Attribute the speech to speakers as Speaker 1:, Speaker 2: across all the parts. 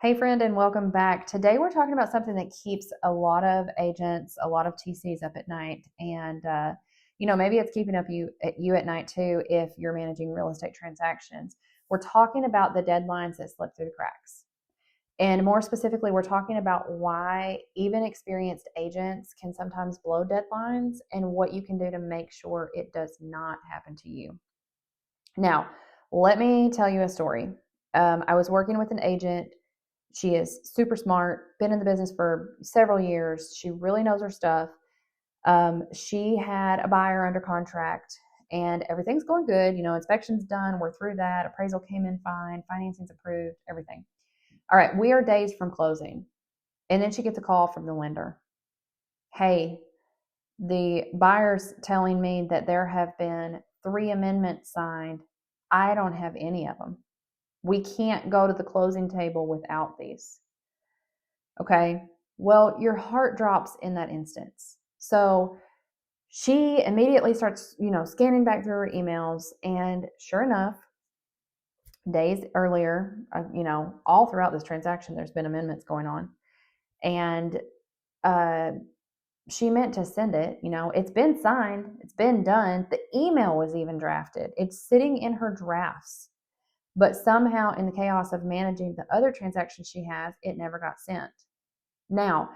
Speaker 1: Hey, friend, and welcome back. Today, we're talking about something that keeps a lot of agents, a lot of TCs up at night. And, maybe it's keeping you at night too if you're managing real estate transactions. We're talking about the deadlines that slip through the cracks. And more specifically, we're talking about why even experienced agents can sometimes blow deadlines and what you can do to make sure it does not happen to you. Now, let me tell you a story. I was working with an agent. She is super smart, been in the business for several years. She really knows her stuff. She had a buyer under contract and everything's going good. Inspection's done. We're through that. Appraisal came in fine. Financing's approved, everything. All right, we are days from closing. And then she gets a call from the lender. Hey, the buyer's telling me that there have been 3 amendments signed. I don't have any of them. We can't go to the closing table without these. Okay. Well, your heart drops in that instance. So she immediately starts, scanning back through her emails. And sure enough, days earlier, all throughout this transaction, there's been amendments going on. And she meant to send it. It's been signed, it's been done. The email was even drafted, it's sitting in her drafts. But somehow, in the chaos of managing the other transactions she has, it never got sent. Now,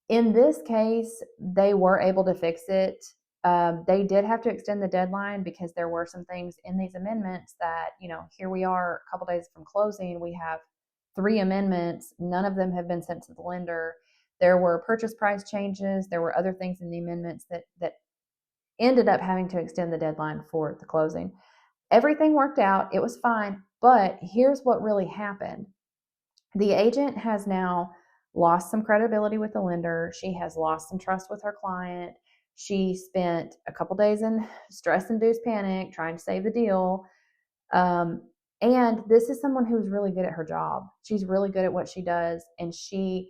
Speaker 1: in this case, they were able to fix it. They did have to extend the deadline because there were some things in these amendments that, here we are a couple days from closing. We have 3 amendments. None of them have been sent to the lender. There were purchase price changes. There were other things in the amendments that ended up having to extend the deadline for the closing. Everything worked out. It was fine. But here's what really happened. The agent has now lost some credibility with the lender. She has lost some trust with her client. She spent a couple days in stress-induced panic trying to save the deal. And this is someone who's really good at her job. She's really good at what she does. And she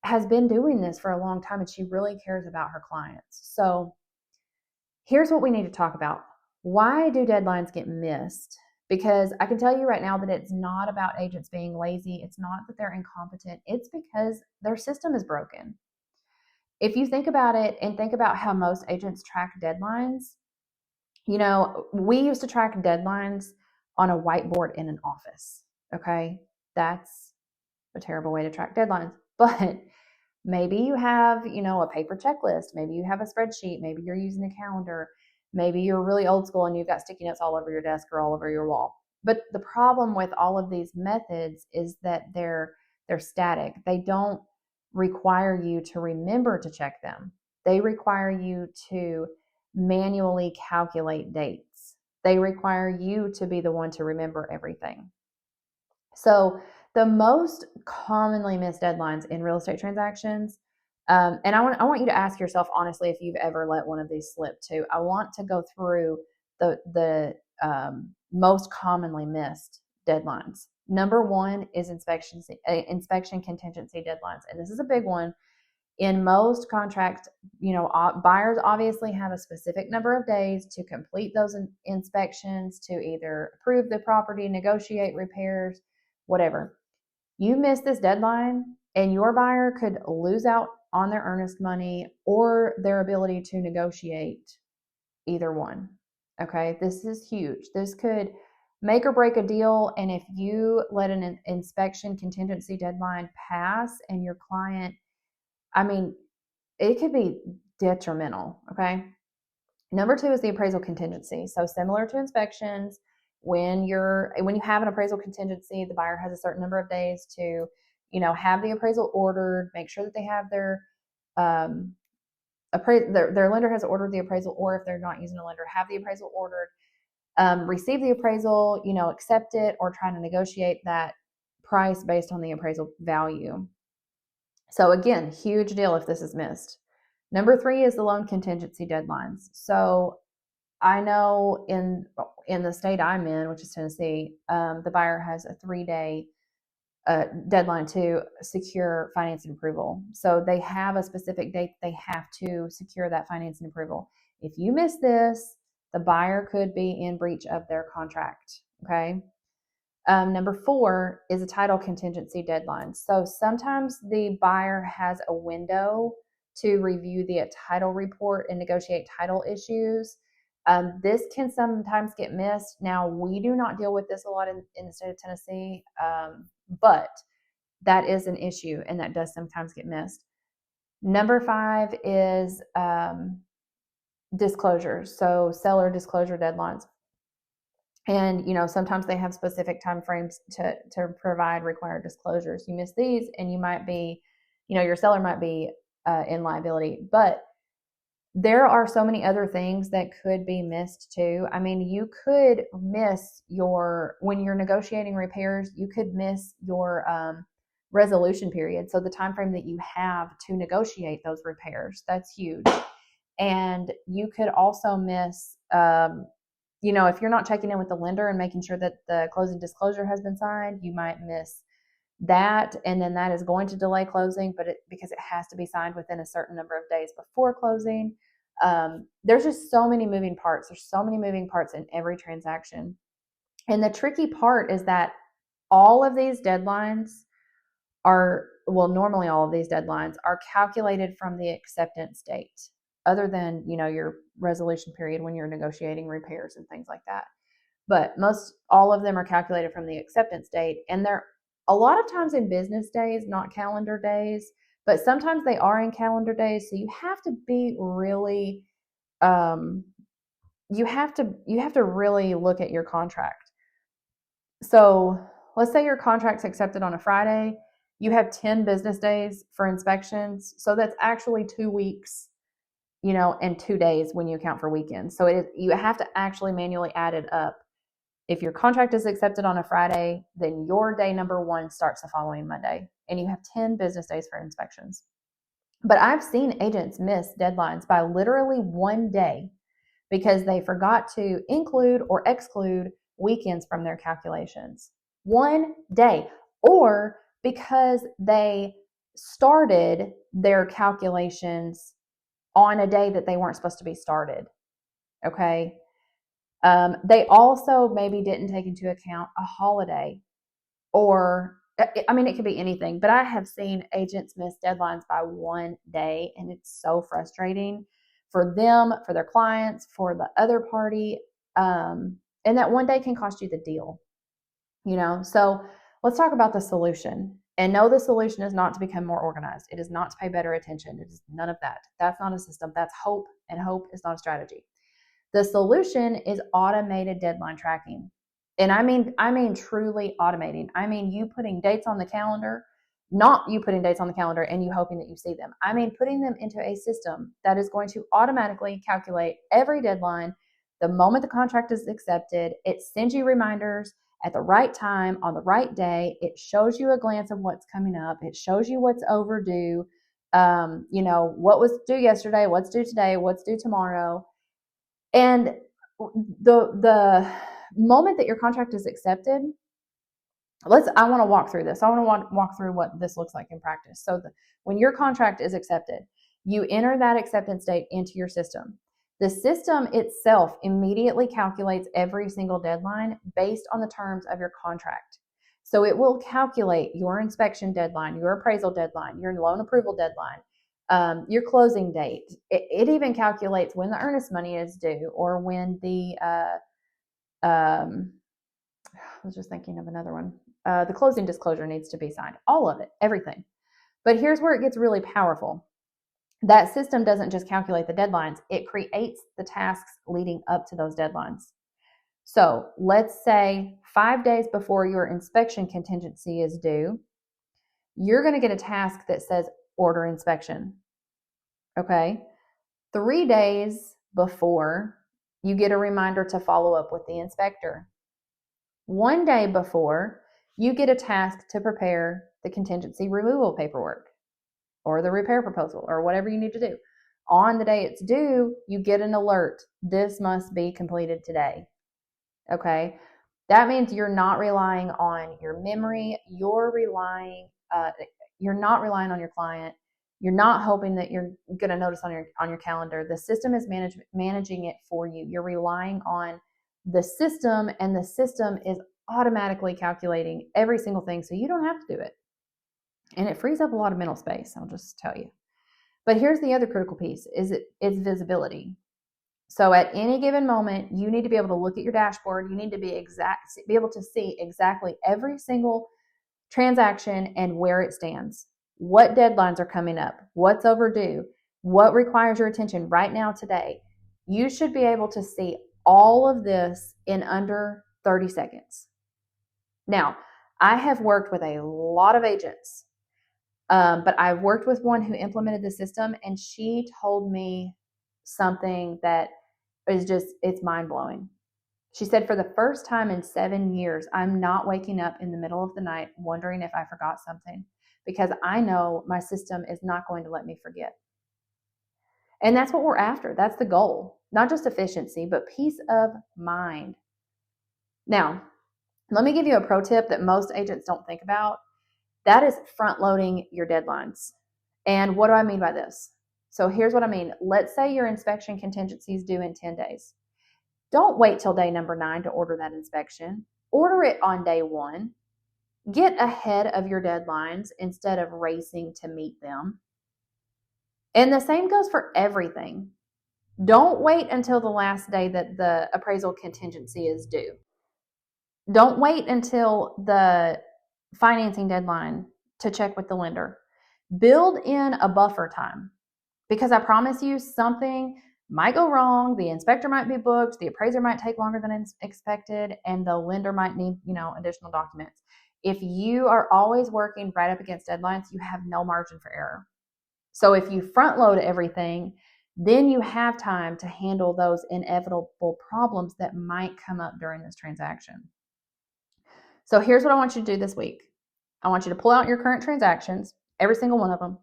Speaker 1: has been doing this for a long time, and she really cares about her clients. So here's what we need to talk about. Why do deadlines get missed? Because I can tell you right now that it's not about agents being lazy. It's not that they're incompetent. It's because their system is broken. If you think about it and think about how most agents track deadlines, we used to track deadlines on a whiteboard in an office. Okay. That's a terrible way to track deadlines. But maybe you have, a paper checklist. Maybe you have a spreadsheet. Maybe you're using a calendar. Maybe you're really old school and you've got sticky notes all over your desk or all over your wall. But the problem with all of these methods is that they're static. They don't require you to remember to check them. They require you to manually calculate dates. They require you to be the one to remember everything. So the most commonly missed deadlines in real estate transactions, and I want you to ask yourself honestly if you've ever let one of these slip too. I want to go through the most commonly missed deadlines. Number 1 is inspection contingency deadlines, and this is a big one. In most contracts, buyers obviously have a specific number of days to complete those inspections, to either approve the property, negotiate repairs, whatever. You miss this deadline and your buyer could lose out on their earnest money or their ability to negotiate, either one. Okay, this is huge. This could make or break a deal. And if you let an inspection contingency deadline pass and your client, it could be detrimental. Okay. Number 2 is the appraisal contingency. So similar to inspections, when you have an appraisal contingency, the buyer has a certain number of days to, have the appraisal ordered, make sure that they have their lender has ordered the appraisal, or if they're not using a lender, have the appraisal ordered, receive the appraisal, accept it, or try to negotiate that price based on the appraisal value. So again, huge deal if this is missed. Number 3 is the loan contingency deadlines. So I know in the state I'm in, which is Tennessee, the buyer has a 3-day deadline to secure financing approval. So they have a specific date they have to secure that financing approval. If you miss this, the buyer could be in breach of their contract. Okay. Number 4 is a title contingency deadline. So sometimes the buyer has a window to review the title report and negotiate title issues. This can sometimes get missed. Now, we do not deal with this a lot in the state of Tennessee, but that is an issue, and that does sometimes get missed. Number 5 is disclosures. So seller disclosure deadlines. And, sometimes they have specific time frames to provide required disclosures. You miss these and you might be, your seller might be in liability. But there are so many other things that could be missed too. I mean, you could miss when you're negotiating repairs, you could miss your resolution period. So the time frame that you have to negotiate those repairs, that's huge. And you could also miss, if you're not checking in with the lender and making sure that the closing disclosure has been signed, you might miss that. And then that is going to delay closing, because it has to be signed within a certain number of days before closing. There's just so many moving parts. There's so many moving parts in every transaction. And the tricky part is that all of these deadlines normally all of these deadlines are calculated from the acceptance date, other than, your resolution period when you're negotiating repairs and things like that. But all of them are calculated from the acceptance date. And they're a lot of times in business days, not calendar days, but sometimes they are in calendar days. So you have to be really, you have to really look at your contract. So let's say your contract's accepted on a Friday. You have 10 business days for inspections. So that's actually 2 weeks, and 2 days when you account for weekends. So you have to actually manually add it up. If your contract is accepted on a Friday, then your day number 1 starts the following Monday, and you have 10 business days for inspections. But I've seen agents miss deadlines by literally 1 day because they forgot to include or exclude weekends from their calculations. 1 day. Or because they started their calculations on a day that they weren't supposed to be started. Okay. They also maybe didn't take into account a holiday, or, it could be anything, but I have seen agents miss deadlines by 1 day, and it's so frustrating for them, for their clients, for the other party. And that 1 day can cost you the deal, So let's talk about the solution. And no, the solution is not to become more organized. It is not to pay better attention. It is none of that. That's not a system. That's hope, and hope is not a strategy. The solution is automated deadline tracking. And I mean truly automating. I mean you putting dates on the calendar, not you putting dates on the calendar and you hoping that you see them. I mean putting them into a system that is going to automatically calculate every deadline the moment the contract is accepted. It sends you reminders at the right time, on the right day. It shows you a glance of what's coming up. It shows you what's overdue, what was due yesterday, what's due today, what's due tomorrow. And the moment that your contract is accepted, I want to walk through this. I want to walk through what this looks like in practice. So when your contract is accepted, you enter that acceptance date into your system. The system itself immediately calculates every single deadline based on the terms of your contract. So it will calculate your inspection deadline, your appraisal deadline, your loan approval deadline, your closing date. It even calculates when the earnest money is due, or when I was just thinking of another one. The closing disclosure needs to be signed. All of it, everything. But here's where it gets really powerful. That system doesn't just calculate the deadlines, it creates the tasks leading up to those deadlines. So let's say 5 days before your inspection contingency is due, you're going to get a task that says order inspection. Okay. 3 days before, you get a reminder to follow up with the inspector. 1 day before, you get a task to prepare the contingency removal paperwork or the repair proposal or whatever you need to do. On the day it's due, you get an alert. This must be completed today. Okay. That means you're not relying on your memory. You're not relying on your client. You're not hoping that you're going to notice on your calendar. The system is managing it for you. You're relying on the system, and the system is automatically calculating every single thing so you don't have to do it. And it frees up a lot of mental space, I'll just tell you. But here's the other critical piece, it's visibility. So at any given moment, you need to be able to look at your dashboard. You need to be able to see exactly every single transaction and where it stands. What deadlines are coming up? What's overdue? What requires your attention right now today? You should be able to see all of this in under 30 seconds. Now, I have worked with a lot of agents, but I've worked with one who implemented the system, and she told me something that is it's mind-blowing. She said, for the first time in 7 years, I'm not waking up in the middle of the night wondering if I forgot something, because I know my system is not going to let me forget. And that's what we're after. That's the goal. Not just efficiency, but peace of mind. Now, let me give you a pro tip that most agents don't think about. That is front loading your deadlines. And what do I mean by this? So here's what I mean. Let's say your inspection contingency is due in 10 days. Don't wait till day number 9 to order that inspection. Order it on day 1. Get ahead of your deadlines instead of racing to meet them. And the same goes for everything. Don't wait until the last day that the appraisal contingency is due. Don't wait until the financing deadline to check with the lender. Build in a buffer time, because I promise you something might go wrong. The inspector might be booked, the appraiser might take longer than expected, and the lender might need, additional documents. If you are always working right up against deadlines, you have no margin for error. So if you front load everything, then you have time to handle those inevitable problems that might come up during this transaction. So here's what I want you to do this week. I want you to pull out your current transactions, every single one of them,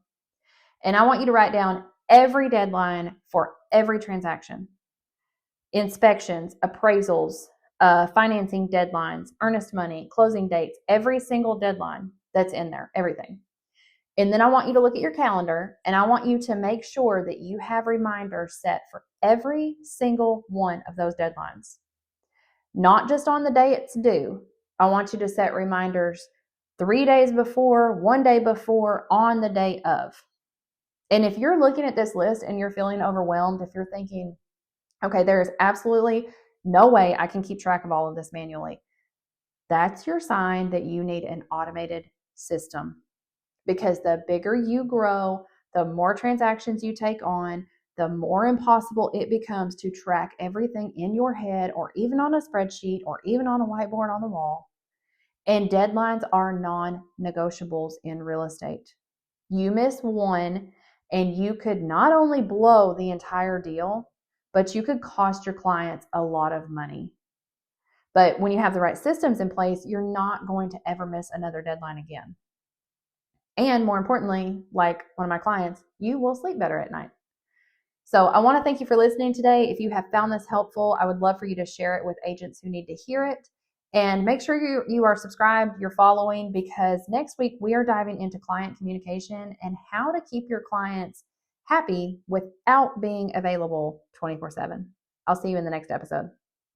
Speaker 1: and I want you to write down every deadline for every transaction. Inspections, appraisals, financing deadlines, earnest money, closing dates, every single deadline that's in there, everything. And then I want you to look at your calendar, and I want you to make sure that you have reminders set for every single one of those deadlines. Not just on the day it's due. I want you to set reminders 3 days before, 1 day before, on the day of. And if you're looking at this list and you're feeling overwhelmed, if you're thinking, okay, there is absolutely no way I can keep track of all of this manually, that's your sign that you need an automated system. Because the bigger you grow, the more transactions you take on, the more impossible it becomes to track everything in your head, or even on a spreadsheet, or even on a whiteboard on the wall. And deadlines are non-negotiables in real estate. You miss one, and you could not only blow the entire deal, but you could cost your clients a lot of money. But when you have the right systems in place, you're not going to ever miss another deadline again. And more importantly, like one of my clients, you will sleep better at night. So I want to thank you for listening today. If you have found this helpful, I would love for you to share it with agents who need to hear it. And make sure you are subscribed, you're following, because next week we are diving into client communication and how to keep your clients happy without being available 24/7. I'll see you in the next episode.